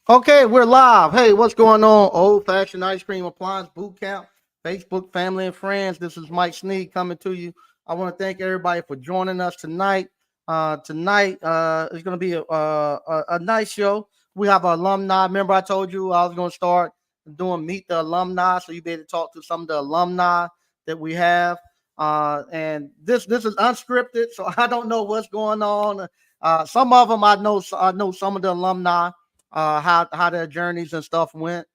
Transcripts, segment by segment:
Okay, we're live. Hey, what's going on? Old fashioned ice cream appliance boot camp, Facebook family and friends. This is Mike Sneed coming to you. I want to thank everybody for joining us tonight. Tonight is going to be a nice show. We have an alumni. Remember, I told you I was going to start doing meet the alumni, so you be able to talk to some of the alumni that we have. And this is unscripted, so I don't know what's going on. Some of them I know. I know some of the alumni how their journeys and stuff went.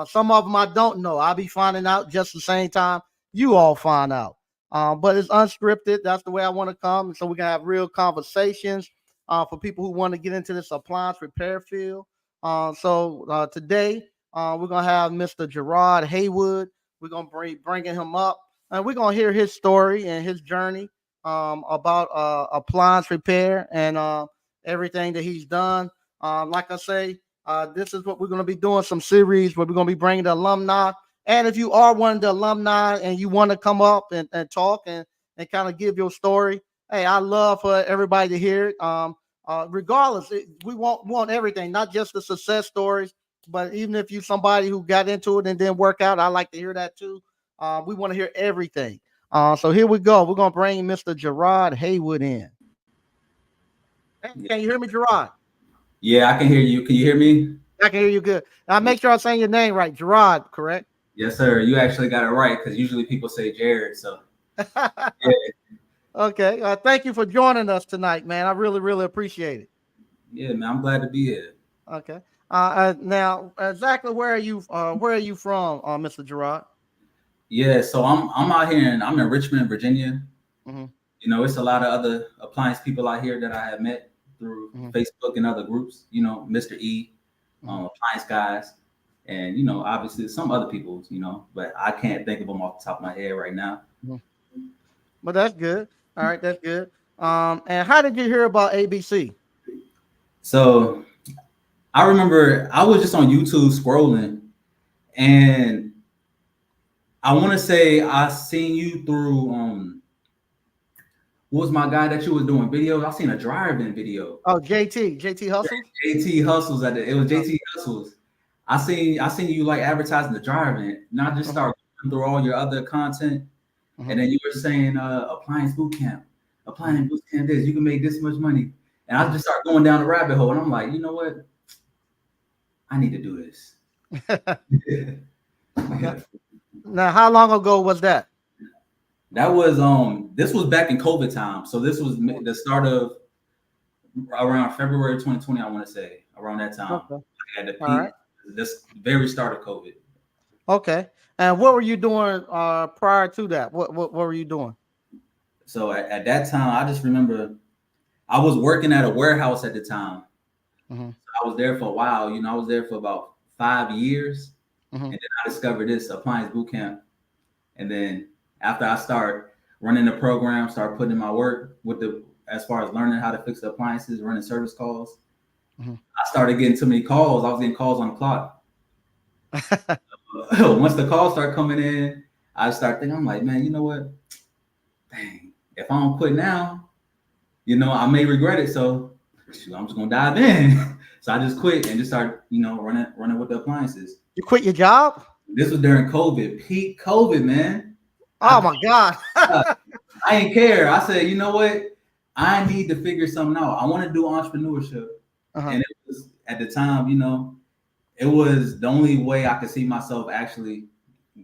Some of them I don't know. I'll be finding out just the same time you all find out. But it's unscripted. That's the way I want to come. So we can have real conversations for people who want to get into this appliance repair field. So today we're gonna have Mr. Jerod Haywood. We're gonna bringing him up, and we're gonna hear his story and his journey about appliance repair and everything that he's done. Like I say, this is what we're going to be doing some series where we're going to be bringing the alumni. And if you are one of the alumni and you want to come up and talk and kind of give your story, hey, I love for everybody to hear it. Regardless, we want everything, not just the success stories, but even if you somebody who got into it and didn't work out, I like to hear that too. We want to hear everything. So here we go. We're going to bring Mr. Jerod Haywood in. Hey, can you hear me, Jerod? Yeah, I can hear you. Can you hear me? I can hear you good. Now make sure I'm saying your name right. Gerard, correct? Yes, sir. You actually got it right because usually people say Jerod. So yeah, Okay. Thank you for joining us tonight, man. I really, really appreciate it. yeah, man. I'm glad to be here. Okay. Now, exactly where are you from, Mr. Gerard? Yeah, so I'm out here and I'm in Richmond, Virginia. Hmm. It's a lot of other appliance people out here that I have met through Hmm. Facebook and other groups. Mr. E, Hmm. appliance guys, and obviously some other people. But I can't think of them off the top of my head right now. Hmm. But that's good. All right, that's good. And how did you hear about ABC? So I remember I was just on YouTube scrolling, and I want to say I seen you through what was my guy that you was doing videos? I seen a driving video. Oh, JT Hustles. JT Hustles it was Uh, JT Hustles. I seen you like advertising the driving, and I just mhm, started going through all your other content, mhm, and then you were saying appliance boot camp, mhm. appliance boot camp this, you can make this much money. And I just started going down the rabbit hole, and I'm like, you know what? I need to do this. Okay. Now, how long ago was that? That was this was back in COVID time. So this was the start of around February 2020, I want to say, around that time. Okay. At the All peak, right. this very start of COVID. Okay. And what were you doing prior to that? What were you doing? So at that time, I just remember I was working at a warehouse at the time. Hmm. I was there for a while. I was there for about 5 years, Hmm. and then I discovered this appliance boot camp. And then after I start running the program, start putting in my work with the as far as learning how to fix the appliances, running service calls, Hmm. I started getting too many calls. I was getting calls on the clock. Once the calls start coming in, I start thinking, I'm like, man, you know what? Dang, if I don't quit now, I may regret it. So shoot, I'm just gonna dive in. So I just quit and just started, running with the appliances. You quit your job? This was during COVID, peak COVID, man. Oh I my God. I didn't care. I said, you know what? I need to figure something out. I want to do entrepreneurship. Uh-huh. And it was at the time, it was the only way I could see myself actually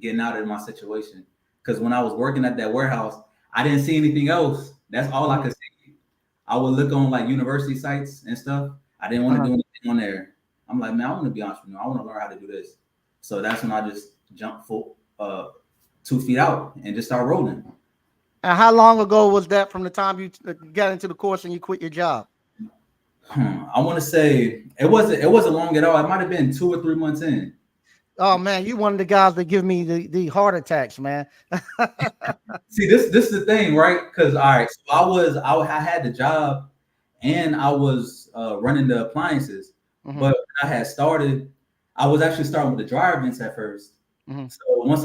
getting out of my situation. Because when I was working at that warehouse, I didn't see anything else. That's all I Mhm. could see. I would look on like university sites and stuff. I didn't want to Uh-huh. do anything on there. I'm like, man, I want to be an entrepreneur. I want to learn how to do this. So that's when I just jumped 2 feet out and just start rolling. And how long ago was that from the time you got into the course and you quit your job? I want to say it wasn't long at all. It might have been 2 or 3 months in. Oh man, you one of the guys that give me the heart attacks, man. See, this is the thing, right? Because all right, so I had the job and I was running the appliances, Hmm. but when I had started, I was actually starting with the dryer vents at first. Hmm. So once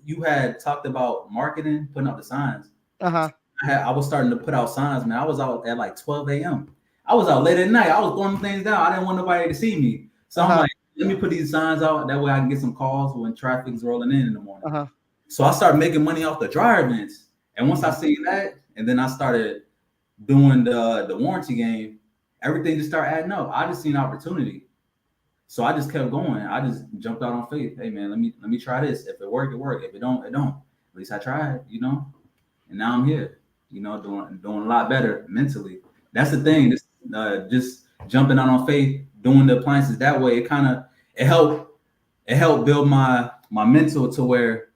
you had talked about marketing, putting out the signs. Uh-huh. I was starting to put out signs, man. I was out at like 12 a.m. I was out late at night. I was throwing things down. I didn't want nobody to see me. So I'm Uh-huh. like, let me put these signs out. That way I can get some calls when traffic's rolling in the morning. Uh-huh. So I started making money off the dryer vents. And once I seen that, and then I started doing the warranty game, everything just started adding up. I just seen opportunity. So I just kept going. I just jumped out on faith. Hey man, let me try this. If it work, it work. If it don't, it don't. At least I tried, you know. And now I'm here, you know, doing a lot better mentally. That's the thing. This just jumping out on faith, doing the appliances that way. It helped build my mental to where,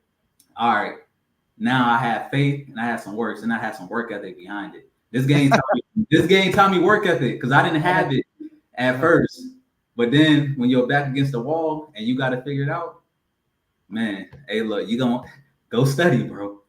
all right, now I have faith and I have some works and I have some work ethic behind it. This game taught me work ethic because I didn't have it at first. But then when you're back against the wall and you got to figure it out, man, hey, look, you gonna go study, bro.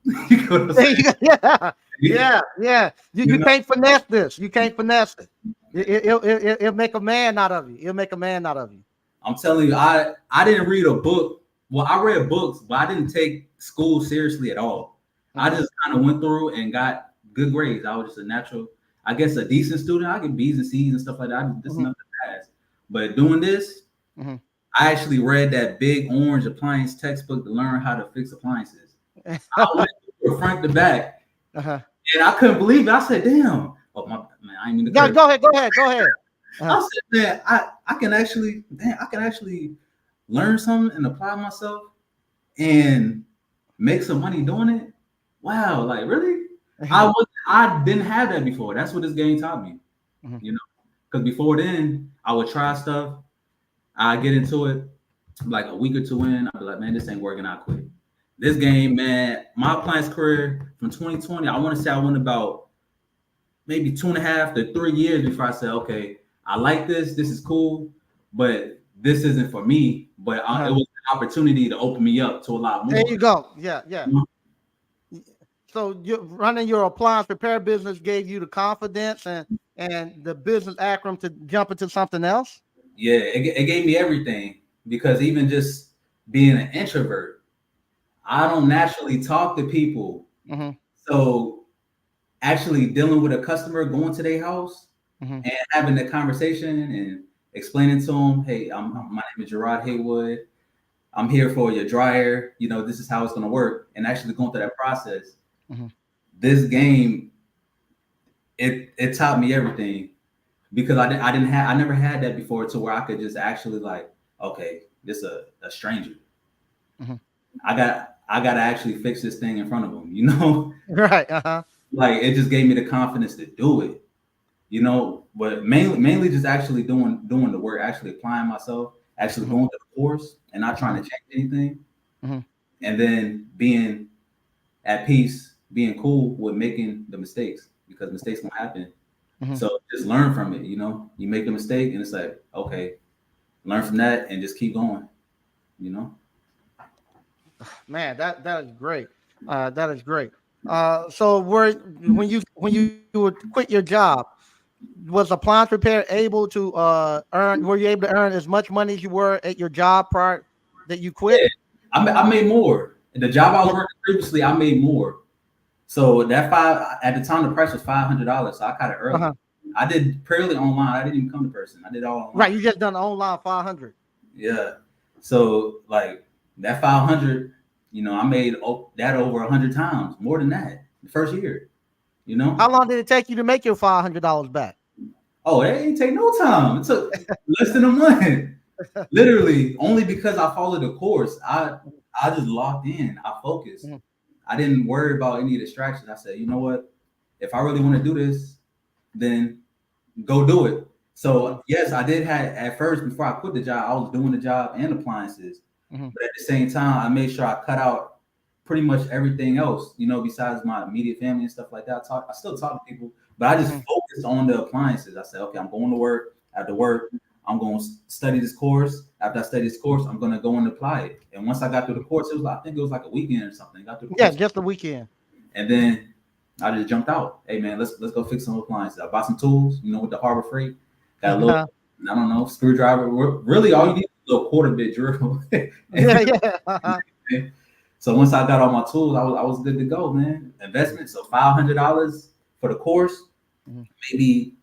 Yeah. You can't finesse this. You can't finesse it. It'll make a man out of you. It'll make a man out of you. I'm telling you, I didn't read a book. Well, I read books, but I didn't take school seriously at all. I just kind of went through and got good grades. I was just a natural, I guess, a decent student. I get B's and C's and stuff like that. Just enough to pass. But doing this, I actually read that big orange appliance textbook to learn how to fix appliances. I went from front to back, and I couldn't believe it. I said, "Damn, oh my man, I ain't mean to." Go ahead. I said, "Man, I can actually learn something and apply myself and make some money doing it." Wow, like really? I didn't have that before. That's what this game taught me, you know. Because before then, I would try stuff. I get into it like a week or two in. I'd be like, man, this ain't working. I quit. This game, man, my appliance career from 2020, I want to say I went about maybe 2.5 to 3 years before I said, okay, I like this. This is cool, but this isn't for me. But it was an opportunity to open me up to a lot more. There you go. Yeah. So running your appliance repair business gave you the confidence and the business acumen to jump into something else? Yeah, it gave me everything because even just being an introvert, I don't naturally talk to people. So actually dealing with a customer, going to their house and having the conversation and explaining to them, hey, my name is Jerod Haywood. I'm here for your dryer. You know, this is how it's going to work. And actually going through that process. This game, it taught me everything because I never had that before to where I could just actually like, okay, this a stranger. I gotta actually fix this thing in front of them, you know? Right. Like it just gave me the confidence to do it, you know. But mainly just actually doing the work, actually applying myself, actually going to the course and not trying to change anything, and then being at peace, being cool with making the mistakes because mistakes won't happen. So just learn from it, you know. You make a mistake and it's like, okay, learn from that and just keep going, you know. Man, that is great. That is great. So when you would quit your job, was appliance repair able to were you able to earn as much money as you were at your job prior that you quit? Yeah, I made more. The job I was working previously, I made more. So that at the time the price was $500. So I got it early. I did purely online. I didn't even come to person. I did all online. Right, you just done online 500. Yeah. So like that 500, you know, I made that over 100 times, more than that the first year. You know. How long did it take you to make your $500 back? Oh, it ain't take no time. It took less than a month. Literally, only because I followed the course. I just locked in. I focused. I didn't worry about any distractions. I said, you know what? If I really want to do this, then go do it. So yes, I did have at first before I quit the job, I was doing the job and appliances. But at the same time, I made sure I cut out pretty much everything else, you know, besides my immediate family and stuff like that. I still talk to people, but I just focused on the appliances. I said, okay, I'm going to work. After work, I'm going to study this course. After I study this course, I'm going to go and apply it. And once I got through the course, I think it was like a weekend or something. Got through the course. Just a weekend. And then I just jumped out. Hey man, let's go fix some appliances. I bought some tools, you know, with the Harbor Freight. Got a little, I don't know, screwdriver. Really, all you need is a little quarter bit drill. So once I got all my tools, I was good to go, man. Investment, so $500 for the course, maybe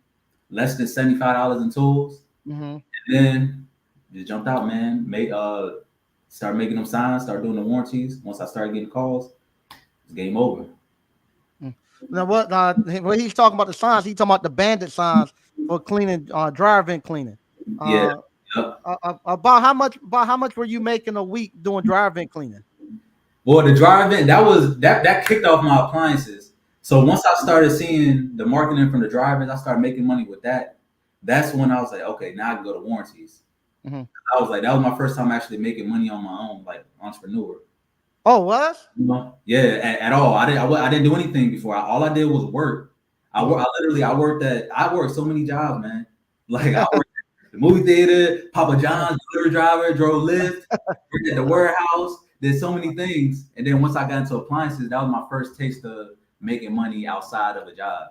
less than $75 in tools. And then just jumped out, man. Start making them signs, start doing the warranties. Once I started getting calls, it's game over. Now, when he's talking about the signs, he's talking about the bandit signs for cleaning, dryer vent cleaning. Yeah. Uh, Yep. about how much were you making a week doing dryer vent cleaning? Well, the dryer vent that kicked off my appliances. So once I started seeing the marketing from the dryer vents, I started making money with that. That's when I was like, okay, now I can go to warranties. Mm-hmm. I was like, that was my first time actually making money on my own, like entrepreneur. Oh, what? Yeah, at all. I didn't do anything before. All I did was work. I worked so many jobs, man. Like I worked at the movie theater, Papa John's, delivery driver, drove Lyft, worked at the warehouse, did so many things. And then once I got into appliances, that was my first taste of making money outside of a job.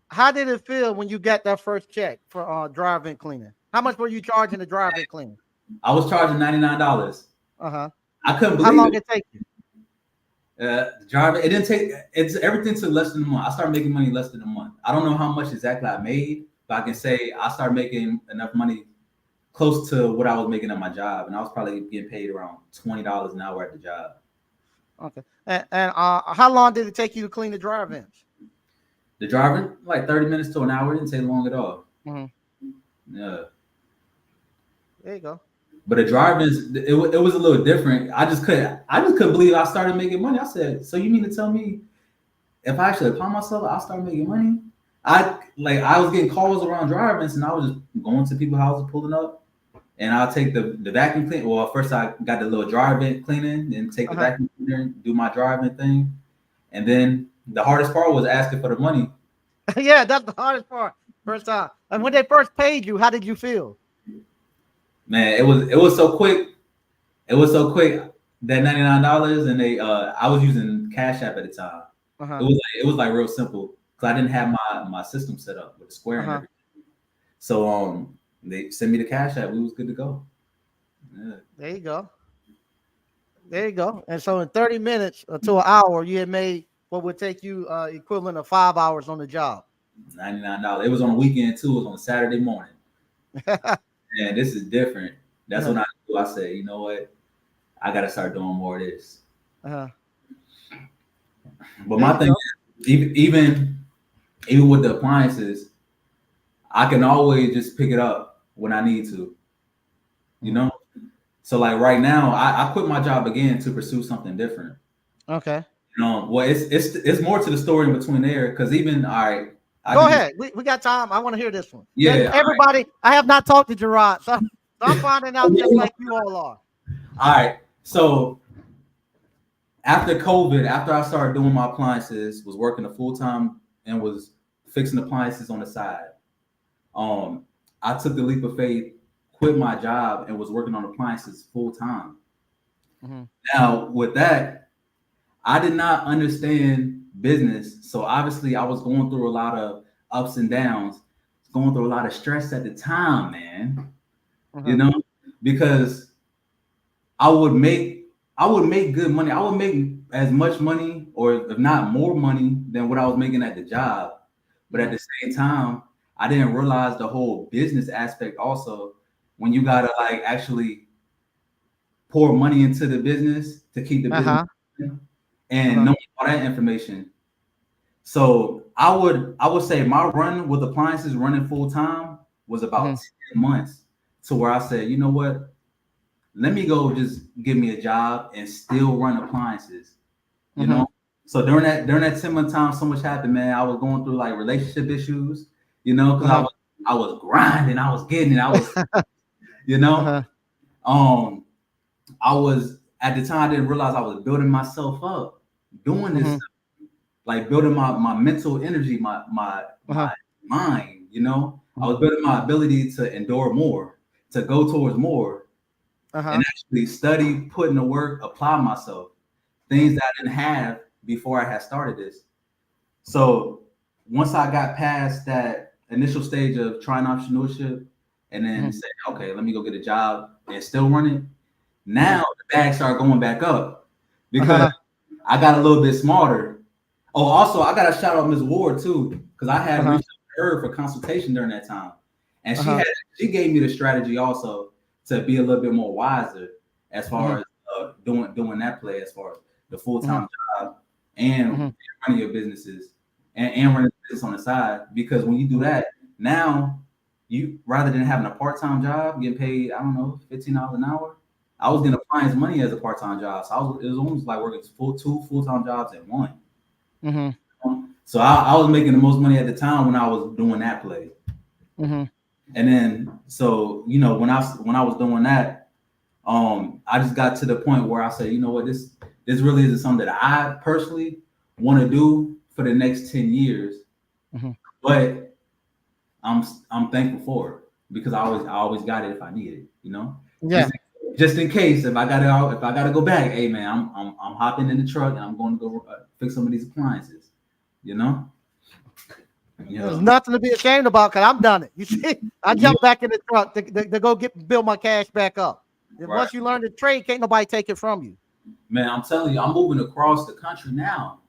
How did it feel when you got that first check for dryer vent cleaning? How much were you charging the dryer vent cleaning? I was charging $99. Uh-huh. I couldn't believe How long it. did it take you? It didn't take. It's everything took less than a month. I started making money less than a month. I don't know how much exactly I made, but I can say I started making enough money close to what I was making at my job, and I was probably getting paid around $20 an hour at the job. Okay. And how long did it take you to clean the dryer vents? The driving like 30 minutes to an hour. It didn't take long at all. Mm-hmm. Yeah. There you go. But the drivers, it was a little different. I just couldn't believe I started making money. I said, so you mean to tell me if I actually apply myself, I'll start making money? I was getting calls around drivers, and I was just going to people's houses, pulling up, and I'll take the vacuum cleaner. Well, first I got the little dryer vent cleaning, then take the vacuum cleaner, do my driving thing. And then the hardest part was asking for the money. Yeah, that's the hardest part. First time. And when they first paid you, how did you feel? Man, it was so quick. It was so quick. That $99, and I was using Cash App at the time. It was like real simple because I didn't have my system set up with the Square and everything. So they sent me the Cash App. We was good to go. Yeah. There you go. There you go. And so in 30 minutes to an hour, you had made what would take you equivalent of 5 hours on the job. $99. It was on a weekend too. It was on a Saturday morning. Man, this is different. That's when I said, you know what? I got to start doing more of this. But my thing is, even with the appliances, I can always just pick it up when I need to. You know? So like right now, I quit my job again to pursue something different. Okay. Well, it's more to the story in between there, because even go ahead. We got time. I want to hear this one. Yeah. Everybody, right. I have not talked to Jerod, so I'm finding out just like you all are. All right. So after COVID, after I started doing my appliances, was working a full time and was fixing appliances on the side. I took the leap of faith, quit my job, and was working on appliances full time. Mm-hmm. Now with that, I did not understand business. So obviously I was going through a lot of ups and downs, going through a lot of stress at the time, man. Mm-hmm. You know, because I would make good money. I would make as much money, or if not more money, than what I was making at the job. But at the same time, I didn't realize the whole business aspect also, when you gotta like actually pour money into the business to keep the business and knowing all that information. So I would say my run with appliances running full time was about 10 months, to where I said, you know what? Let me go just give me a job and still run appliances. You know? So during that 10-month time, so much happened, man. I was going through like relationship issues, you know, because I was grinding, I was getting it, I was, you know, I was at the time, I didn't realize I was building myself up, doing this, like building my mental energy, my mind, you know. I was building my ability to endure more, to go towards more, and actually study, put in the work, apply myself, things that I didn't have before I had started this. So once I got past that initial stage of trying entrepreneurship and then say, okay, let me go get a job and still run it, now the bag started going back up because I got a little bit smarter. Oh, also, I got to shout out Ms. Ward too, because I had reached out to her for consultation during that time. And she gave me the strategy also to be a little bit more wiser as far as doing that play, as far as the full-time job and running your businesses and running a business on the side. Because when you do that, now you, rather than having a part-time job getting paid, I don't know, $15 an hour, I was getting Appliance money as a part-time job. So it was almost like working two full-time jobs at one. So I was making the most money at the time when I was doing that play. And then, so, you know, when I was doing that, I just got to the point where I said, you know what, this really isn't something that I personally want to do for the next 10 years. But I'm thankful for it because I always got it if I need it, you know. Yeah. Just in case if I gotta go back, hey man, I'm hopping in the truck and I'm going to go fix some of these appliances, you know. There's nothing to be ashamed about because I've done it. You see, I jumped back in the truck to go build my cash back up. And once you learn the trade, can't nobody take it from you. Man, I'm telling you, I'm moving across the country now,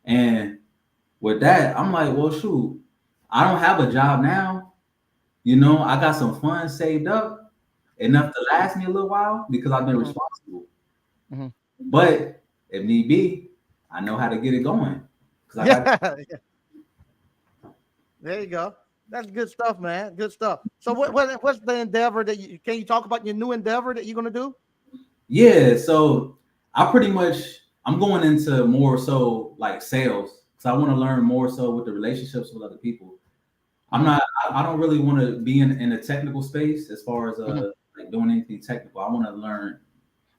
and with that, I'm like, well, shoot, I don't have a job now. You know, I got some funds saved up enough to last me a little while because I've been responsible. But if need be, I know how to get it going. There you go. That's good stuff, man. Good stuff. So what's the endeavor that can you talk about your new endeavor that you're gonna do? Yeah, so I'm going into more so like sales because I want to learn more so with the relationships with other people. I don't really want to be in a technical space as far as like doing anything technical. I want to learn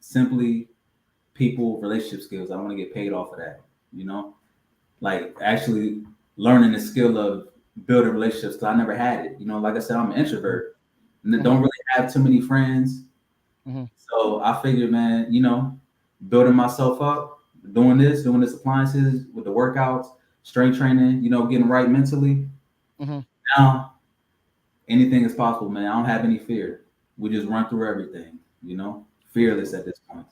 simply people relationship skills. I want to get paid off of that, you know, like actually learning the skill of building relationships because I never had it. You know, like I said, I'm an introvert and don't really have too many friends. So I figured, man, you know, building myself up, doing this appliances with the workouts, strength training, you know, getting right mentally. Now, anything is possible, man. I don't have any fear. We just run through everything, you know, fearless at this point.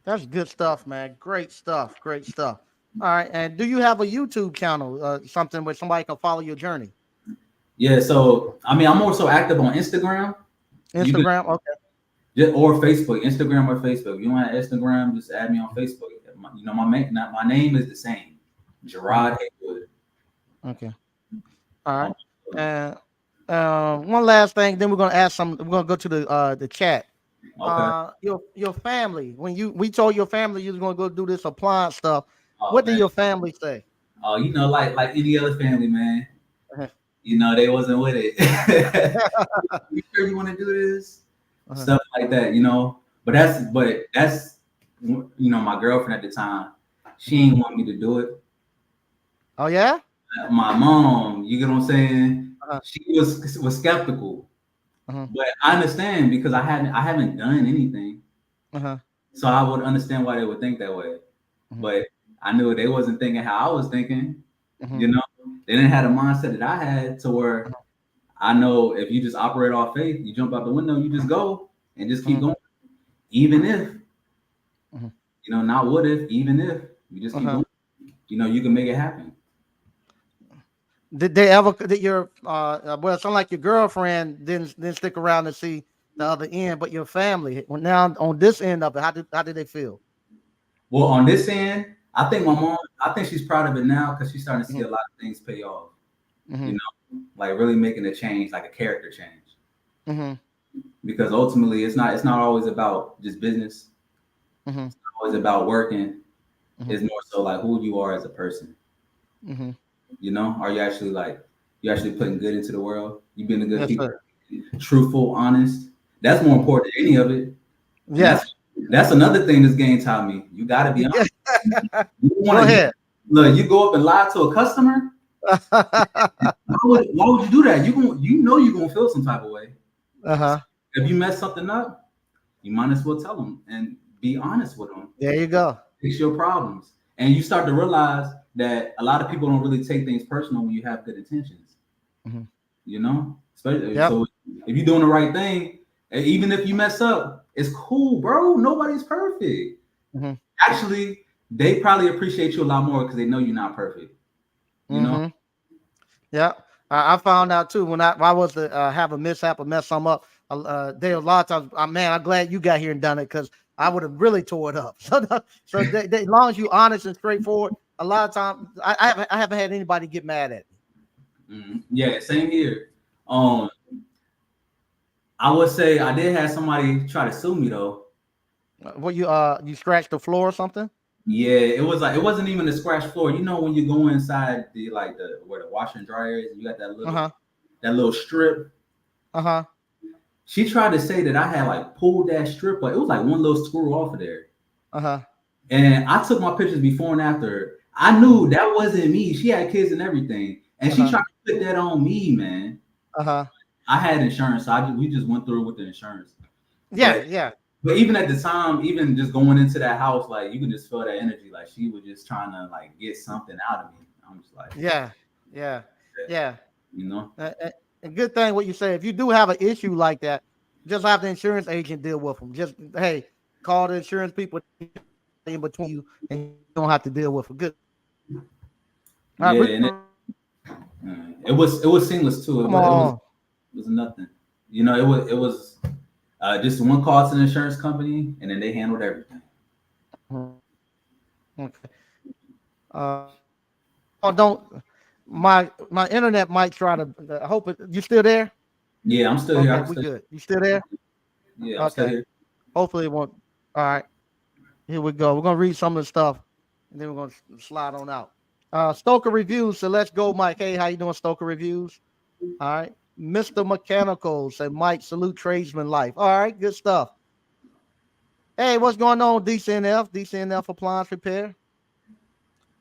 That's good stuff, man. Great stuff. Great stuff. All right. And do you have a YouTube channel, something where somebody can follow your journey? Yeah. So, I mean, I'm more so active on Instagram. Okay. Or Facebook, Instagram or Facebook. If you want Instagram, just add me on Facebook. You know, my name is the same, Jerod Haywood. Okay. All right. And one last thing, then we're gonna ask some. We're gonna go to the chat. Okay. Your family. When we told your family you was gonna go do this appliance stuff, what did your family say? Oh, you know, like any other family, man. You know, they wasn't with it. You sure you want to do this? Stuff like that, you know. But that's you know, my girlfriend at the time, she ain't want me to do it. Oh yeah? My mom, you get what I'm saying? She was skeptical. But I understand because I haven't done anything. So I would understand why they would think that way. But I knew they wasn't thinking how I was thinking. You know, they didn't have the mindset that I had to where I know if you just operate off faith, you jump out the window, you just go and just keep going. Even if, you know, not what if, even if you just keep going, you know, you can make it happen. Did your well, it sounded like your girlfriend didn't stick around to see the other end, but your family, well, now on this end of it, how did they feel? Well, on this end, I think my mom, I think she's proud of it now because she's starting to see a lot of things pay off. You know, like really making a change, like a character change. Because ultimately, it's not always about just business. It's not always about working. It's more so like who you are as a person. You know, are you actually putting good into the world? You being a good people, truthful, honest. That's more important than any of it. Yeah. That's another thing this game taught me. You got to be honest. Go ahead. Look, you go up and lie to a customer. why would you do that? You know you're gonna feel some type of way. If you mess something up, you might as well tell them and be honest with them. There you go. Fix your problems, and you start to realize that a lot of people don't really take things personal when you have good intentions. You know, especially so if you're doing the right thing, even if you mess up, it's cool, bro. Nobody's perfect. Actually, they probably appreciate you a lot more because they know you're not perfect. You know? Yeah. I found out too when I was to have a mishap or mess some up. there are a lot of times, man, I'm glad you got here and done it because I would have really tore it up. So as long as you honest and straightforward, a lot of times I haven't had anybody get mad at me. Yeah, same here. I would say I did have somebody try to sue me though. What you scratched the floor or something? Yeah, it was like it wasn't even a scratch floor. You know when you go inside the where the washer and dryer is, and you got that little strip. She tried to say that I had like pulled that strip, like it was like one little screw off of there. And I took my pictures before and after. I knew that wasn't me. She had kids and everything, and she tried to put that on me, man. I had insurance, so we just went through it with the insurance. Yeah. But even at the time, even just going into that house, like you can just feel that energy. Like she was just trying to like get something out of me. I'm just like, yeah. You know, a good thing what you say. If you do have an issue like that, just have the insurance agent deal with them. Just hey, call the insurance people in between you, and you don't have to deal with them. Good. And it was seamless too. It was nothing. You know, it was just one call to the insurance company, and then they handled everything. Okay. Don't my internet might try to. I hope you still there. Yeah, I'm still here. We good. You still there? Yeah, I'm still here. Hopefully it won't. All right. Here we go. We're gonna read some of the stuff, and then we're gonna slide on out. Stoker Reviews. So let's go, Mike. Hey, how you doing, Stoker Reviews? All right. Mr. Mechanical say, Mike, salute tradesman life. All right, good stuff. Hey, what's going on, DCNF Appliance Repair?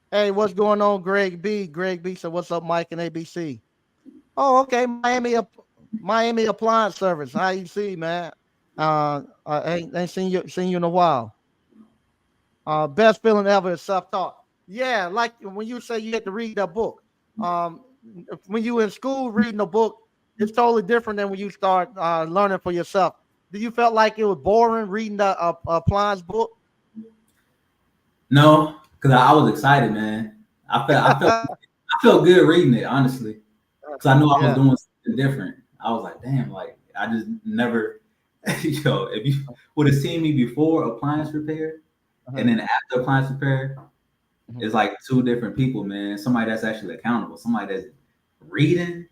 Hey, what's going on, Greg B? Greg B said, what's up, Mike and ABC? Oh, okay, Miami Appliance Service. How you see, man? I ain't seen you in a while. Best feeling ever is self-taught. Yeah, like when you say you had to read that book. When you in school reading a book, it's totally different than when you start learning for yourself. Do you felt like it was boring reading the appliance book? No, because I was excited, man. I felt good reading it, honestly, because I knew I was doing something different. I was like, damn, like I just never, yo, if you would have seen me before appliance repair and then after appliance repair, it's like two different people, man. Somebody that's actually accountable, somebody that's reading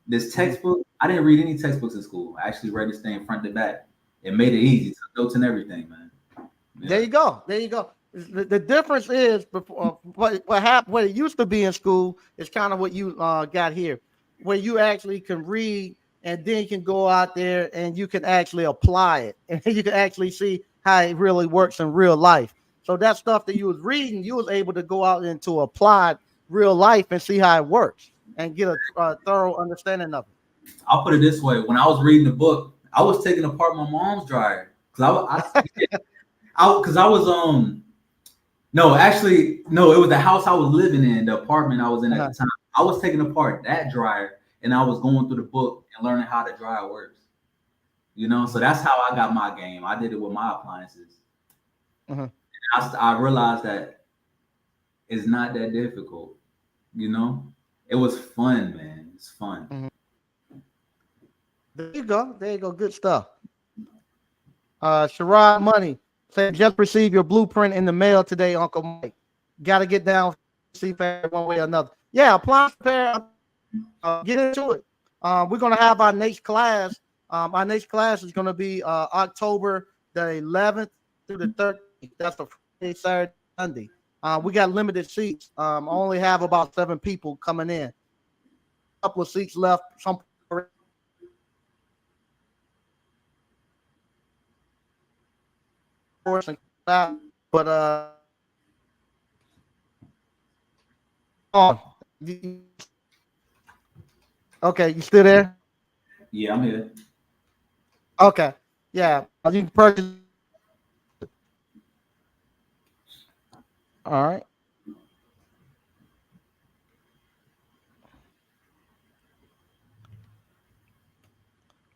this textbook. I didn't read any textbooks in school. I actually read this thing front to back. It made it easy, took notes and everything, man. Yeah. There you go. The difference is before what happened. What it used to be in school is kind of what you got here, where you actually can read and then you can go out there and you can actually apply it, and you can actually see how it really works in real life. So that stuff that you was reading, you was able to go out into applied real life and see how it works and get a thorough understanding of it. I'll put it this way: when I was reading the book, I was taking apart my mom's dryer because I was no, actually, no, it was the house I was living in, the apartment I was in at the time. I was taking apart that dryer and I was going through the book and learning how the dryer works. You know, so that's how I got my game. I did it with my appliances. And I realized that it's not that difficult. You know, it was fun, man. It's fun. There you go. Good stuff. Jerod Money said, just received your blueprint in the mail today, Uncle Mike. Got to get down, see one way or another. Yeah, appliance repair. Get into it. We're going to have our next class. Our next class is going to be October the 11th through the 13th. That's the Friday, Saturday, Sunday. We got limited seats. I only have about 7 people coming in. A couple of seats left. Some but okay, you still there? Yeah, I'm here. Okay, yeah, you can purchase. All right.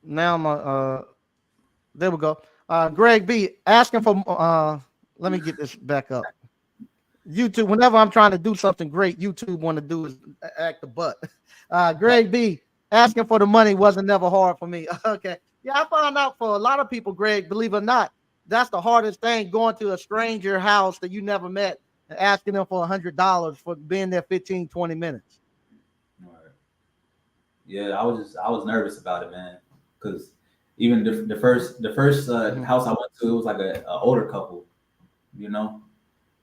Now my there we go. Greg B asking for let me get this back up. YouTube, whenever I'm trying to do something great, YouTube want to do is act the butt. Greg B asking for the money wasn't never hard for me. Okay. Yeah, I found out for a lot of people, Greg, believe it or not, that's the hardest thing, going to a stranger house that you never met and asking them for $100 for being there 15, 20 minutes. Right. Yeah, I was nervous about it, man, because even the first Mhm, house I went to, it was like a older couple, you know,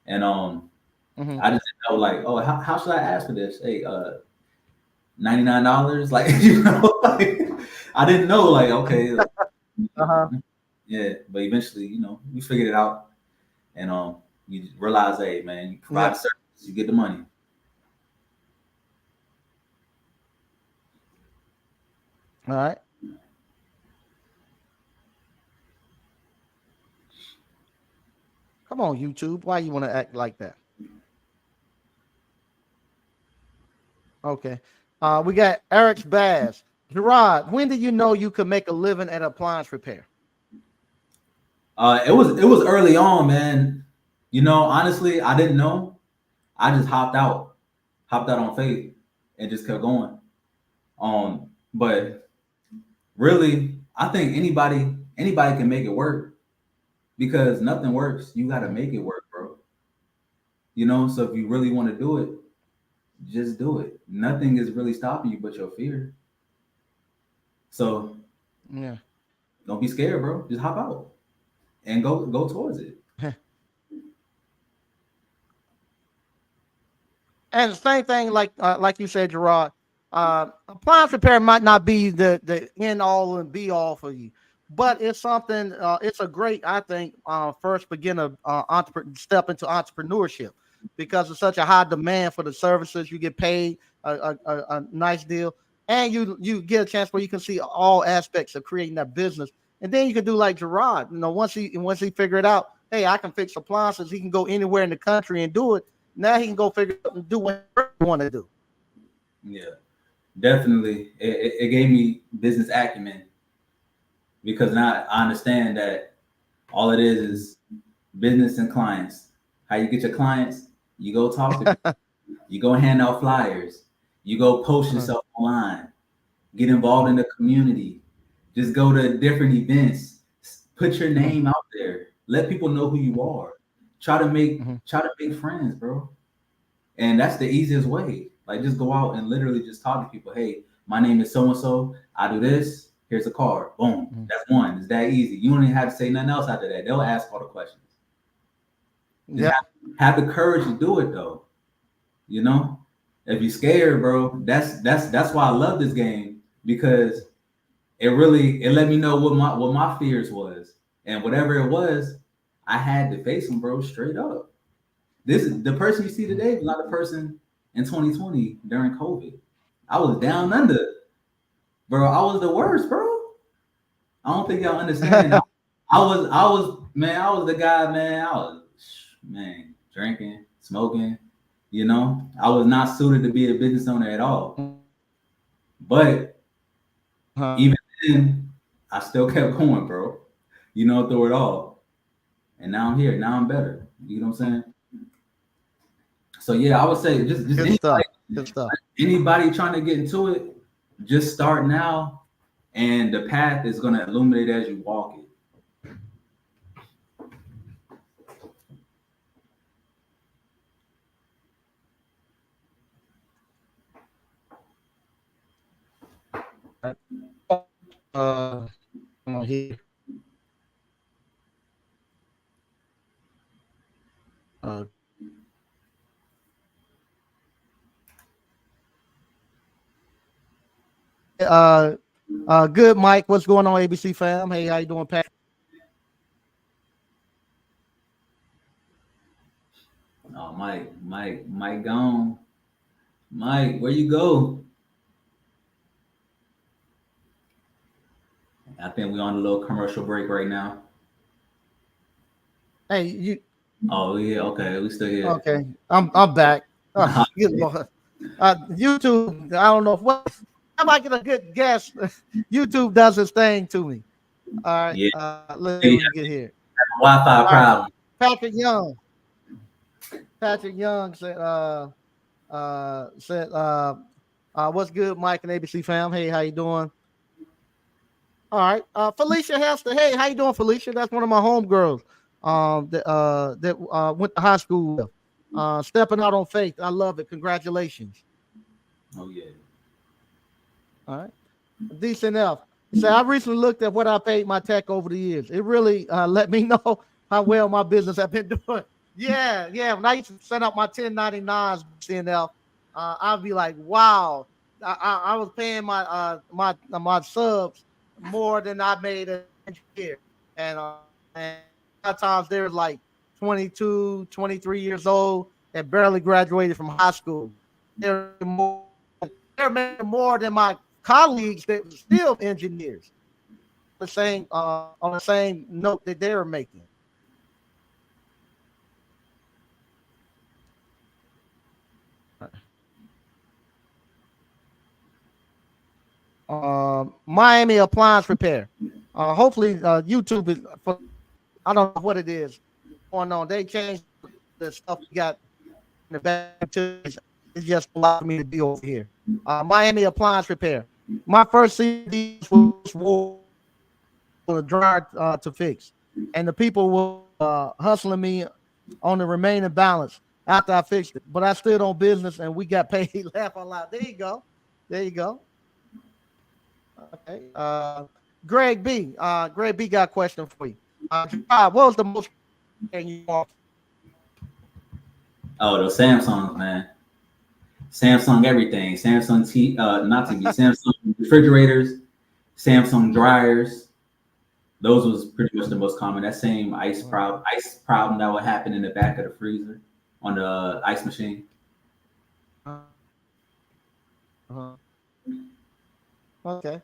and mhm. I just didn't know like, oh, how should I ask for this? Hey, $99, like like I didn't know, like okay, Uh-huh. yeah, but eventually, we figured it out, and you realize, hey, man, you provide Yeah. a service, you get the money. All right. Come on, YouTube. Why you want to act like that? Okay. We got Eric's Bass. Jerod, when did you know you could make a living at appliance repair? It was early on, man. Honestly, I didn't know. I just hopped out on faith, and just kept going. But really, I think anybody can make it work, because nothing works. You got to Mhm. make it work, bro. So if you really want to do it, just do it. Nothing is really stopping you but your fear. So Yeah. don't be scared, bro. Just hop out and go towards it. And the same thing, like you said, Gerard, appliance repair might not be the end all and be all for you, but it's something. It's a great, I think, first beginner step into entrepreneurship, because it's such a high demand for the services. You get paid a nice deal, and you get a chance where you can see all aspects of creating that business, and then you can do like Gerard. Once he figure it out, hey, I can fix appliances. He can go anywhere in the country and do it. Now he can go figure out and do whatever he want to do. Yeah, definitely. It gave me business acumen, because now I understand that all it is business and clients. How you get your clients? You go talk to people. You go hand out flyers. You go post Uh-huh. yourself online. Get involved in the community. Just go to different events. Put your Mhm, name out there. Let people know who you mhm, are. Try to make mhm, try to make friends, bro. And that's the easiest way. Like, just go out and literally just talk to people. Hey, my name is so and so. I do this. Here's a card. Boom. mhm. That's one. It's that easy. You don't even have to say nothing else after that. They'll ask all the questions. Just Yep. have the courage to do it though. You know, if you're scared, bro, that's why I love this game, because it let me know what my fears was, and whatever it was, I had to face them, bro, straight up. This is the person you see Mhm. today was not the person in 2020 during COVID. I was down under, bro. I was the worst, bro. I don't think y'all understand. I was the guy, man. I was, man, drinking, smoking. I was not suited to be a business owner at all. But Uh-huh. even then, I still kept going, bro. Through it all. And now I'm here. Now I'm better. You know what I'm saying? So yeah, I would say just Good stuff. Good stuff. anybody trying to get into it, just start now, and the path is gonna illuminate as you walk it. Uh, come on here. Uh, uh, good, Mike. What's going on, ABC fam? Hey, how you doing, Pat? Oh, Mike gone. Mike, where you go? I think we're on a little commercial break right now. Hey, you Oh yeah, okay, we still here. okay? I'm back. Oh, good Lord. YouTube. I don't know what. If I get a good guess, YouTube does its thing to me. All right. Yeah, Let's see yeah, what we can get here. Wi-Fi All right. problem. Patrick Young. Patrick Young said, what's good, Mike and ABC fam? Hey, how you doing? All right. Felicia Hester. Hey, how you doing, Felicia? That's one of my homegirls. That went to high school with. Stepping out on faith. I love it. Congratulations. Oh yeah. All right. Decent enough. So I recently looked at what I paid my tech over the years. It really let me know how well my business have been doing. Yeah, yeah. When I used to send out my 1099s, CNL, I'd be like, wow, I was paying my subs more than I made a year. And a lot of times they're like 22, 23 years old and barely graduated from high school. They're more, they're making more than my colleagues that were still engineers. On the same note that they were making. Miami Appliance Repair. Hopefully, YouTube is. I don't know what it is going on. They changed the stuff we got in the back. It's just a lot for me to be over here. Miami Appliance Repair. My first CD was a dryer to fix, and the people were hustling me on the remaining balance after I fixed it. But I stood on business, and we got paid. Laugh out loud. There you go. There you go. Okay. Greg B. Greg B. got a question for you. What was the most you want? Oh, those Samsungs, man. Samsung everything. Samsung not TV. Samsung refrigerators, Samsung dryers. Those was pretty much the most common. That same ice problem that would happen in the back of the freezer on the ice machine. Uh-huh. Okay.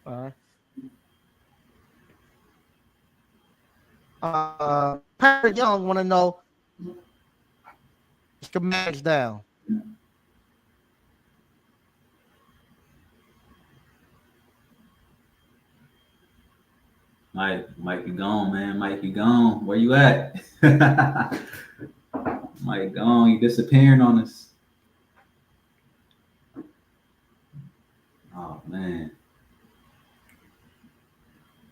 All right. Patrick Young want to know schematics down. Mike, you gone, man. Mike, you gone. Where you at? Mike, gone. You disappearing on us. Oh man,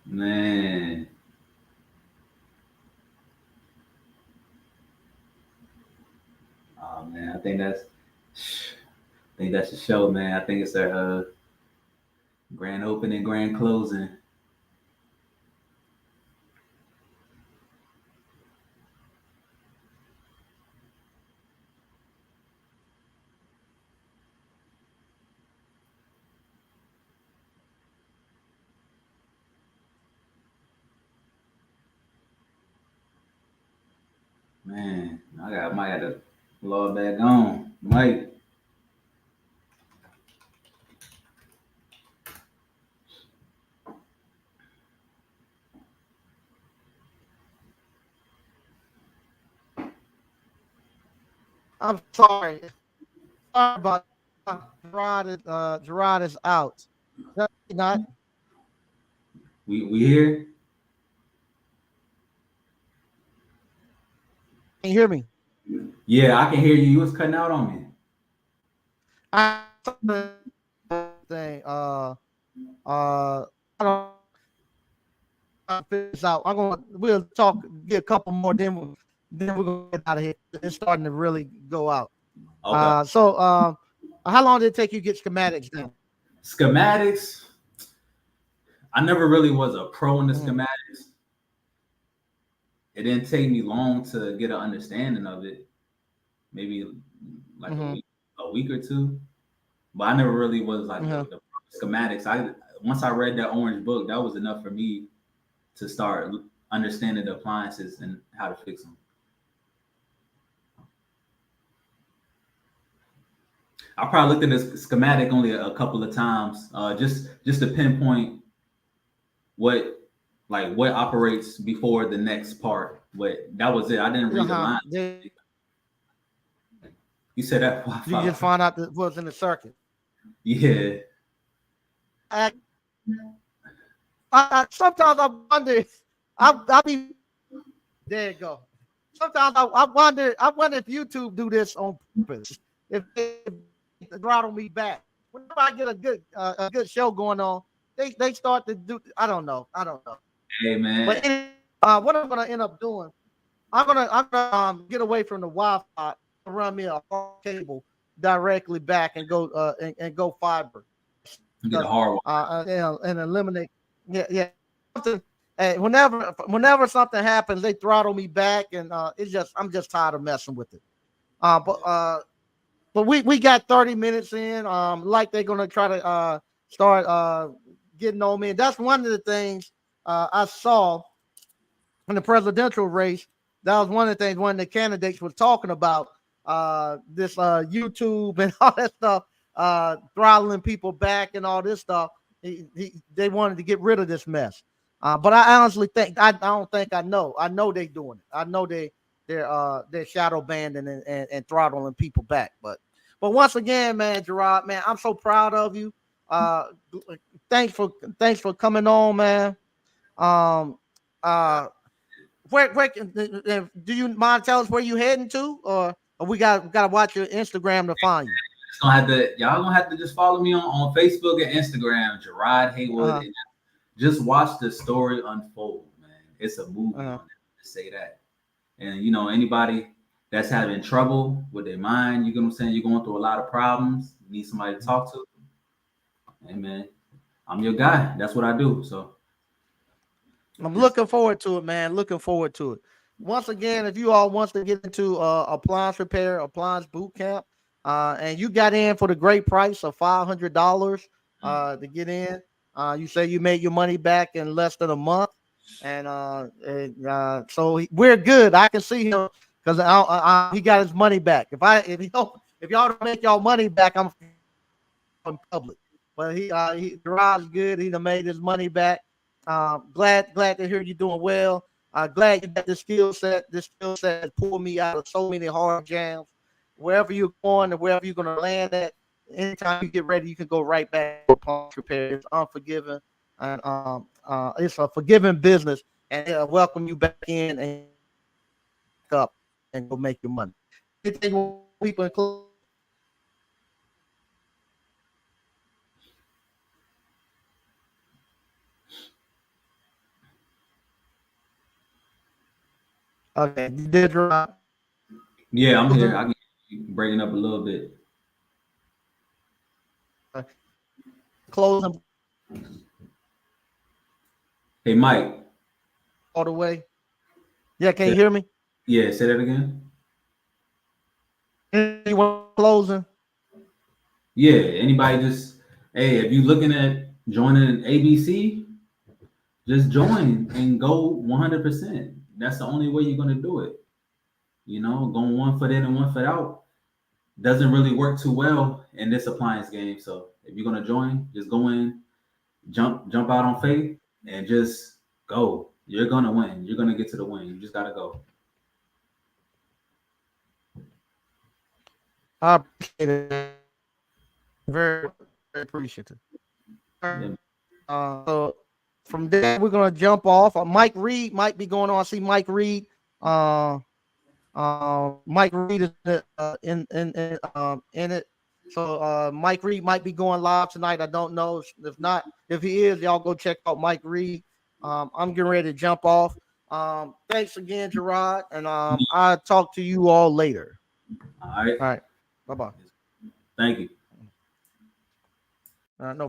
man. Oh man, I think that's the show, man. I think it's our grand opening, grand closing. Man, might have to log back on. Mike. I'm sorry. Sorry about Jerod is out. No, he's not. We here? Can you hear me? Yeah, I can hear you. You was cutting out on me. I thing. I don't figure this out. We'll talk, get a couple more, then we're gonna get out of here. It's starting to really go out. Okay. So how long did it take you to get schematics down? Schematics. I never really was a pro in the Mhm. schematics. It didn't take me long to get an understanding of it. Maybe like Mhm. a week or two. But I never really was like Mhm. the schematics. Once I read that orange book, that was enough for me to start understanding the appliances and how to fix them. I probably looked at this schematic only a couple of times, just to pinpoint what what operates before the next part. But that was it. I didn't read the line. You said that You just find out that what's in the circuit. Yeah. Sometimes I wonder. I be there. You go. Sometimes I wonder. I wonder if YouTube do this on purpose. If they throttle me back. whenever I get a good show going on, they start to do. I don't know. Hey man. But anyway, what I'm gonna end up doing, I'm gonna get away from the Wi-Fi, run me a hard cable directly back and go and go fiber. Get a hard one. And eliminate. Yeah. Whenever something happens, they throttle me back, and it's just I'm just tired of messing with it. But we got 30 minutes in. Like they're gonna try to start getting on me. And that's one of the things I saw in the presidential race. That was one of the things one of the candidates was talking about this YouTube and all that stuff, throttling people back and all this stuff. They wanted to get rid of this mess. But I honestly think I don't think I know. I know they're doing it. I know they're shadow banding and throttling people back. But once again, man, Jerod, man, I'm so proud of you. Thanks for coming on, man. Where do you mind tell us where you heading to, or we gotta watch your Instagram to find you? Y'all gonna have to just follow me on Facebook and Instagram, Jerod Haywood, and just watch the story unfold, man. It's a movie on there, to say that. And anybody that's having trouble with their mind, you get what I'm saying, you're going through a lot of problems, you need somebody to talk to. Hey man, I'm your guy. That's what I do. So I'm looking forward to it, man. Looking forward to it. Once again, if you all wants to get into appliance repair, appliance boot camp, and you got in for the great price of $500 to get in, you say you made your money back in less than a month, and so we're good. I can see him because he got his money back. If y'all don't make y'all money back, I'm in public. But Gerod's good. He done made his money back. Glad to hear you doing well. Glad you got this skill set. This skill set has pulled me out of so many hard jams. Wherever you're going and wherever you're gonna land at, anytime you get ready, you can go right back to appliance repair. It's unforgiving, and it's a forgiving business, and they'll welcome you back in and up and go make your money. Anything people include. Okay, you did right. Yeah, I'm here. I can breaking up a little bit. Closing Hey, Mike. all the way. Yeah, can you hear me? Yeah, say that again. You want closing? Yeah, anybody just, hey, if you looking at joining ABC, just join and go 100%. That's the only way you're gonna do it. Going 1 foot in and 1 foot out doesn't really work too well in this appliance game. So if you're gonna join, just go in, jump out on faith, and just go. You're gonna win. You're gonna get to the win. You just gotta go. I appreciate it. Very, very appreciative. Yeah. So from there, we're gonna jump off. Mike Reed might be going on. I see Mike Reed. Mike Reed is in it. So Mike Reed might be going live tonight. I don't know. If not, if he is, y'all go check out Mike Reed. I'm getting ready to jump off. Thanks again, Jerod, and I'll talk to you all later. All right. All right. Bye-bye. Thank you. No